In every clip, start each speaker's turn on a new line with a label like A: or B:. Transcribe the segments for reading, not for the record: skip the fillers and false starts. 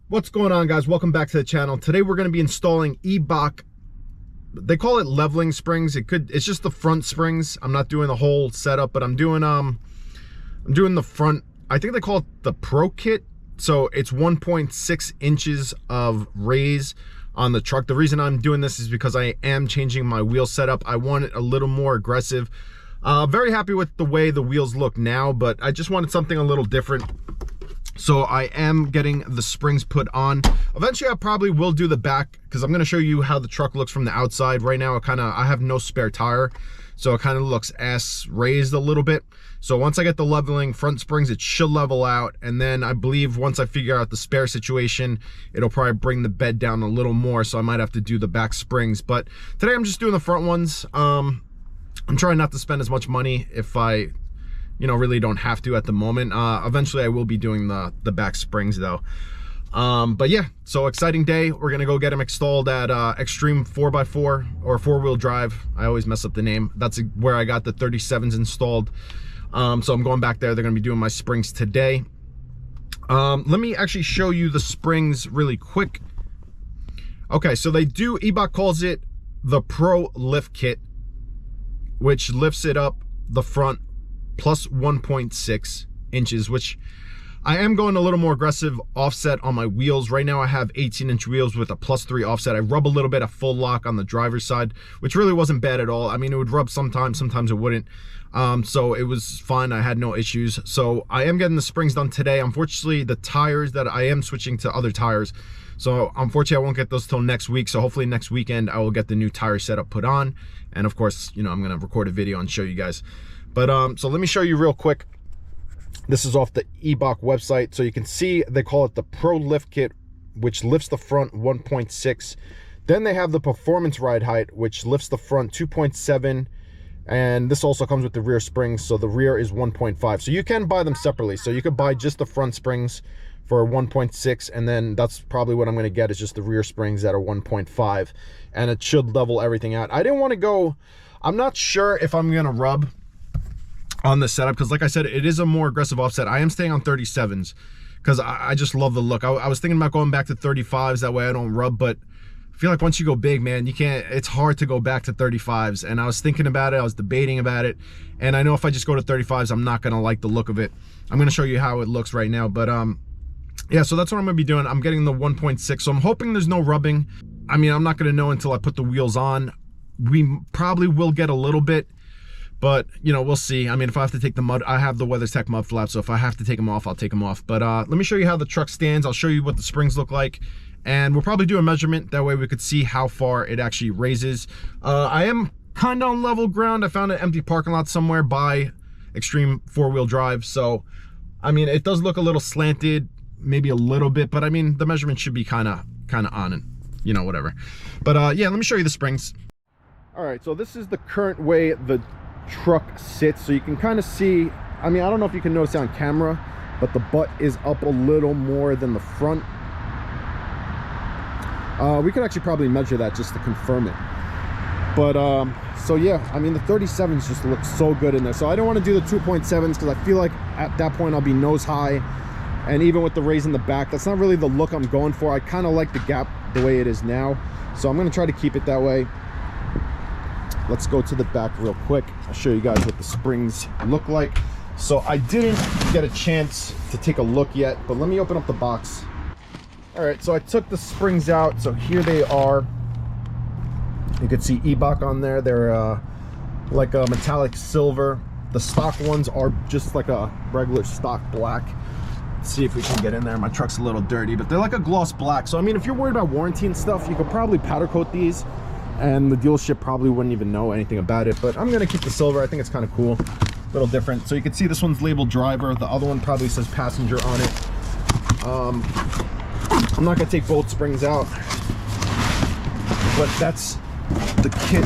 A: What's going on, guys? Welcome back to the channel. Today we're going to be installing Eibach. They call it leveling springs. It's just the front springs. I'm not doing the whole setup, but I'm doing the front. I think they call it the Pro Kit. So it's 1.6 inches of raise on the truck. The reason I'm doing this is because I am changing my wheel setup. I want it a little more aggressive. Very happy with the way the wheels look now, but I just wanted something a little different. So I am getting the springs put on. Eventually I probably will do the back because I'm going to show you how the truck looks from the outside. Right now I have no spare tire, so it kind of looks ass raised a little bit. So once I get the leveling front springs, it should level out, and then I believe once I figure out the spare situation, it'll probably bring the bed down a little more, so I might have to do the back springs. But today I'm just doing the front ones. I'm trying not to spend as much money if I really don't have to at the moment. Eventually I will be doing the back springs though. But yeah, so exciting day. We're gonna go get them installed at Extreme 4x4 or 4-wheel drive. I always mess up the name. That's where I got the 37s installed. So I'm going back there. They're gonna be doing my springs today. Let me actually show you the springs really quick. Okay, so Eibach calls it the Pro Lift Kit, which lifts it up the front plus 1.6 inches, which I am going a little more aggressive offset on my wheels. Right now I have 18-inch wheels with a +3 offset. I rub a little bit of full lock on the driver's side, which really wasn't bad at all. I mean, it would rub sometimes it wouldn't. So it was fine. I had no issues. So I am getting the springs done today. Unfortunately, the tires that I am switching to other tires. So unfortunately, I won't get those till next week. So hopefully next weekend I will get the new tire setup put on. And of course, I'm going to record a video and show you guys. But so let me show you real quick. This is off the Eibach website. So you can see they call it the Pro Lift Kit, which lifts the front 1.6. Then they have the Performance Ride Height, which lifts the front 2.7. And this also comes with the rear springs. So the rear is 1.5. So you can buy them separately. So you could buy just the front springs for 1.6. And then that's probably what I'm going to get, is just the rear springs that are 1.5. And it should level everything out. I didn't want to go, I'm not sure if I'm going to rub on the setup, because like I said, it is a more aggressive offset. I am staying on 37s because I just love the look. I was thinking about going back to 35s, that way I don't rub, but I feel like once you go big, man, you can't, it's hard to go back to 35s. And I was thinking about it, I was debating about it, and I know if I just go to 35s, I'm not gonna like the look of it. I'm gonna show you how it looks right now, but yeah, so that's what I'm gonna be doing. I'm getting the 1.6, so I'm hoping there's no rubbing. I mean, I'm not gonna know until I put the wheels on. We probably will get a little bit, but we'll see. I mean, if I have to take the mud, I have the WeatherTech mud flaps, so if I have to take them off, I'll take them off. But let me show you how the truck stands. I'll show you what the springs look like, and we'll probably do a measurement. That way we could see how far it actually raises. I am kind of on level ground. I found an empty parking lot somewhere by Extreme 4-wheel drive, so I mean, it does look a little slanted, maybe a little bit, but I mean, the measurement should be kind of on and whatever. But yeah, let me show you the springs. All right, so this is the current way the truck sits, so you can kind of see, I mean, I don't know if you can notice it on camera, but the butt is up a little more than the front. We could actually probably measure that just to confirm it. But so yeah, I mean, the 37s just look so good in there. So I don't want to do the 2.7s because I feel like at that point I'll be nose high, and even with the raise in the back, that's not really the look I'm going for. I kind of like the gap the way it is now, so I'm going to try to keep it that way. Let's go to the back real quick. I'll show you guys what the springs look like. So I didn't get a chance to take a look yet, but let me open up the box. All right, so I took the springs out. So here they are. You can see Eibach on there. They're like a metallic silver. The stock ones are just like a regular stock black. Let's see if we can get in there. My truck's a little dirty, but they're like a gloss black. So I mean, if you're worried about warranty and stuff, you could probably powder coat these, and the dealership probably wouldn't even know anything about it. But I'm gonna keep the silver. I think it's kind of cool, a little different. So you can see this one's labeled driver. The other one probably says passenger on it. I'm not gonna take both springs out, but that's the kit.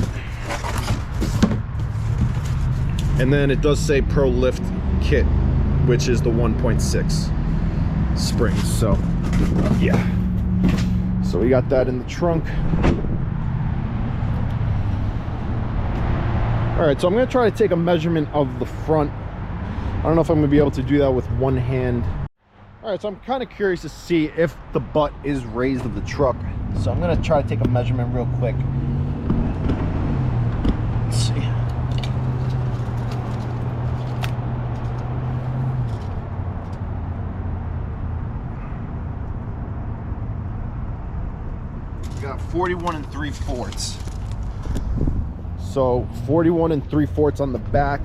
A: And then it does say Pro Lift Kit, which is the 1.6 springs. So yeah, so we got that in the trunk. All right, so I'm gonna try to take a measurement of the front. I don't know if I'm gonna be able to do that with one hand. All right, so I'm kind of curious to see if the butt is raised of the truck. So I'm gonna try to take a measurement real quick. Let's see. We got 41 3/4. So 41 3/4 on the back.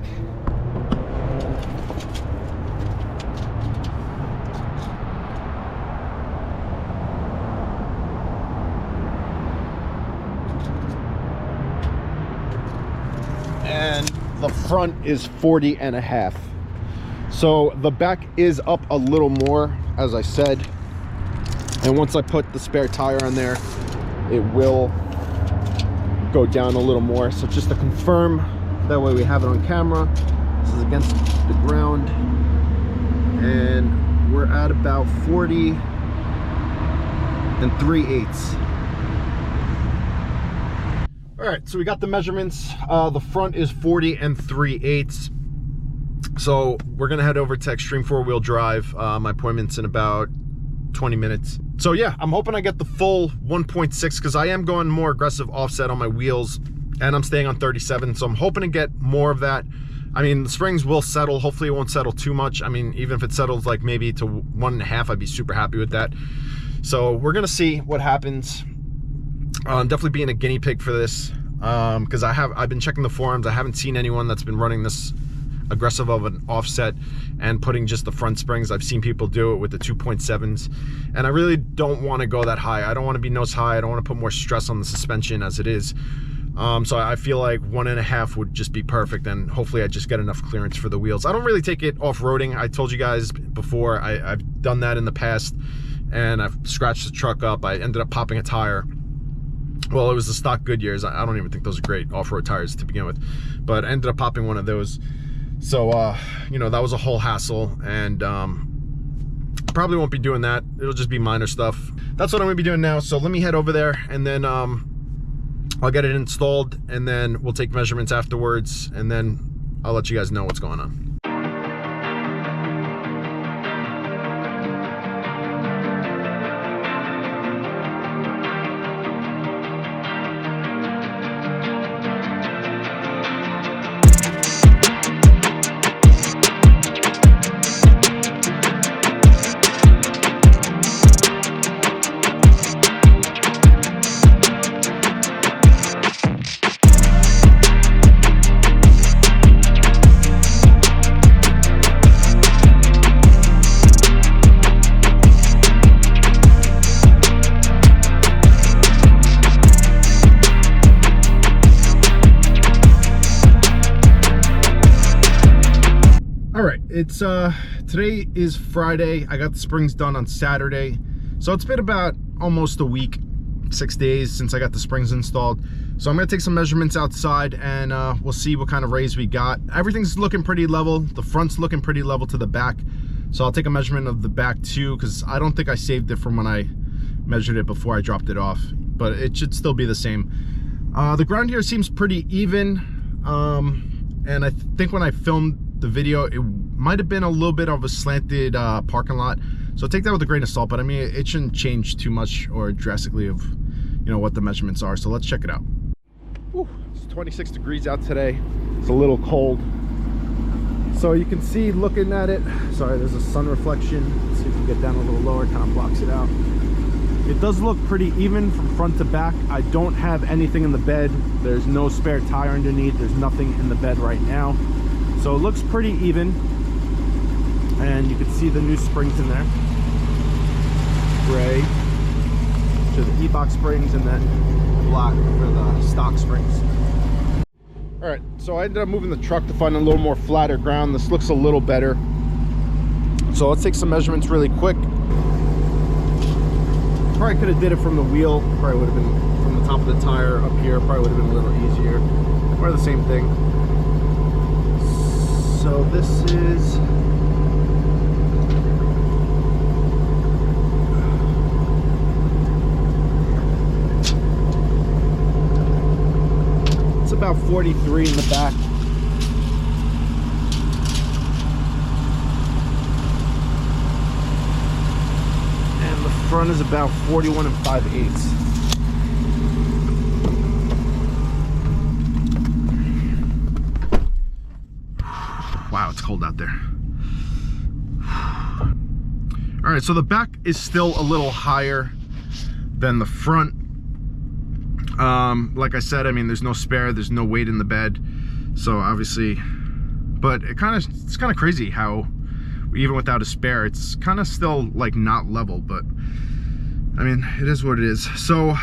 A: And the front is 40 1/2. So the back is up a little more, as I said. And once I put the spare tire on there, it will go down a little more. So just to confirm, that way we have it on camera. This is against the ground, and we're at about 40 3/8. All right, so we got the measurements. The front is 40 3/8. So we're gonna head over to Extreme 4-Wheel Drive. My appointment's in about 20 minutes. So yeah, I'm hoping I get the full 1.6 because I am going more aggressive offset on my wheels, and I'm staying on 37. So I'm hoping to get more of that. I mean, the springs will settle. Hopefully it won't settle too much. I mean, even if it settles like maybe to 1.5, I'd be super happy with that. So we're gonna see what happens. Definitely being a guinea pig for this, because I've been checking the forums. I haven't seen anyone that's been running this aggressive of an offset and putting just the front springs. I've seen people do it with the 2.7s, and I really don't want to go that high. I don't want to be nose high. I don't want to put more stress on the suspension as it is. So I feel like 1.5 would just be perfect, and hopefully I just get enough clearance for the wheels. I don't really take it off-roading. I told you guys before, I've done that in the past, and I've scratched the truck up. I ended up popping a tire. Well, it was the stock Goodyears. I don't even think those are great off-road tires to begin with, but I ended up popping one of those. So, you know, that was a whole hassle, and probably won't be doing that. It'll just be minor stuff. That's what I'm gonna be doing now. So let me head over there, and then I'll get it installed, and then we'll take measurements afterwards, and then I'll let you guys know what's going on. It's today is Friday. I got the springs done on Saturday, so it's been about almost a week, 6 days since I got the springs installed. So I'm gonna take some measurements outside, and we'll see what kind of raise we got. Everything's looking pretty level. The front's looking pretty level to the back, so I'll take a measurement of the back too, because I don't think I saved it from when I measured it before I dropped it off, but it should still be the same. The ground here seems pretty even, and I think when I filmed the video, it might have been a little bit of a slanted parking lot, so take that with a grain of salt. But I mean, it shouldn't change too much or drastically of, you know, what the measurements are. So let's check it out. Whew, it's 26 degrees out today. It's a little cold, so you can see looking at it. Sorry, there's a sun reflection. Let's see if we can get down a little lower. Kind of blocks it out. It does look pretty even from front to back. I don't have anything in the bed. There's no spare tire underneath. There's nothing in the bed right now. So it looks pretty even, and you can see the new springs in there. Gray to the Eibach springs, and then black for the stock springs. All right, so I ended up moving the truck to find a little more flatter ground. This looks a little better. So let's take some measurements really quick. Probably could have did it from the wheel. Probably would have been from the top of the tire up here. Probably would have been a little easier. Or the same thing. So this is it's about 43 in the back. front is about 41 5/8. Wow, it's cold out there. All right, so the back is still a little higher than the front. Like I said, I mean, there's no spare, there's no weight in the bed, so obviously, but it's kind of crazy how even without a spare, it's kind of still like not level, but I mean, it is what it is. So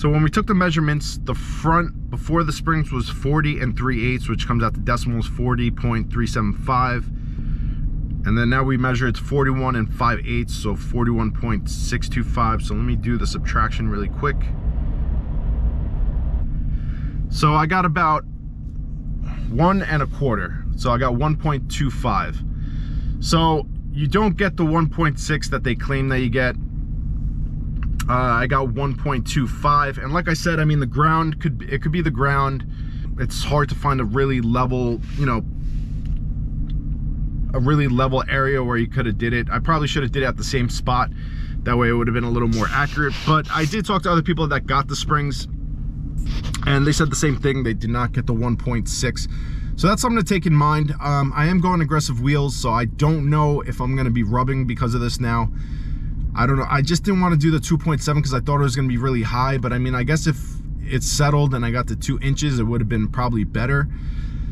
A: when we took the measurements, the front before the springs was 40 3/8, which comes out to decimals 40.375. And then now we measure it's 41 5/8, so 41.625. So let me do the subtraction really quick. So I got about 1 1/4. So I got 1.25. So you don't get the 1.6 that they claim that you get. I got 1.25, and like I said, I mean, the ground could be the ground. It's hard to find a really level, you know, a really level area where you could have did it. I probably should have did it at the same spot. That way it would have been a little more accurate. But I did talk to other people that got the springs, and they said the same thing. They did not get the 1.6. So that's something to take in mind. I am going aggressive wheels, so I don't know if I'm going to be rubbing because of this now. I don't know. I just didn't want to do the 2.7 because I thought it was going to be really high. But I mean, I guess if it's settled and I got the 2 inches, it would have been probably better.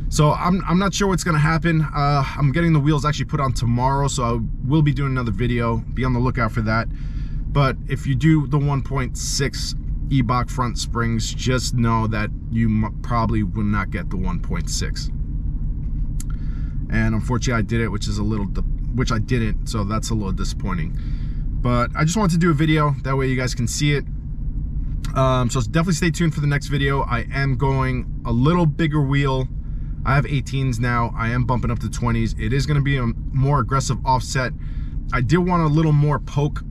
A: So I'm not sure what's going to happen. I'm getting the wheels actually put on tomorrow, so I will be doing another video. Be on the lookout for that. But if you do the 1.6 Eibach front springs, just know that you probably will not get the 1.6. And unfortunately I did it, which I didn't, so that's a little disappointing. But I just wanted to do a video, that way you guys can see it. So definitely stay tuned for the next video. I am going a little bigger wheel. I have 18s now. I am bumping up to 20s. It is going to be a more aggressive offset. I did want a little more poke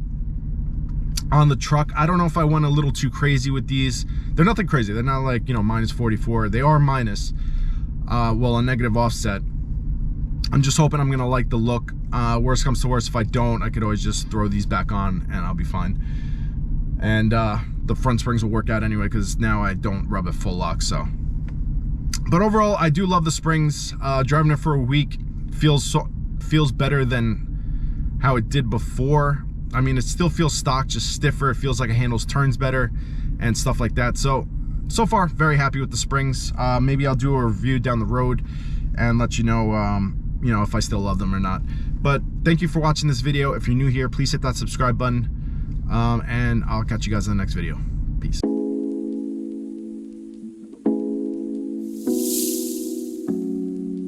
A: on the truck. I don't know if I went a little too crazy with these. They're nothing crazy. They're not like, you know, minus 44. They are minus, well, a negative offset. I'm just hoping I'm going to like the look. Worst comes to worst, if I don't, I could always just throw these back on and I'll be fine. And the front springs will work out anyway, because now I don't rub it full lock. So, but overall, I do love the springs. Driving it for a week feels better than how it did before. I mean, it still feels stock, just stiffer. It feels like it handles turns better and stuff like that. So far, very happy with the springs. Maybe I'll do a review down the road and let you know, you know, if I still love them or not. But thank you for watching this video. If you're new here, please hit that subscribe button, and I'll catch you guys in the next video. Peace.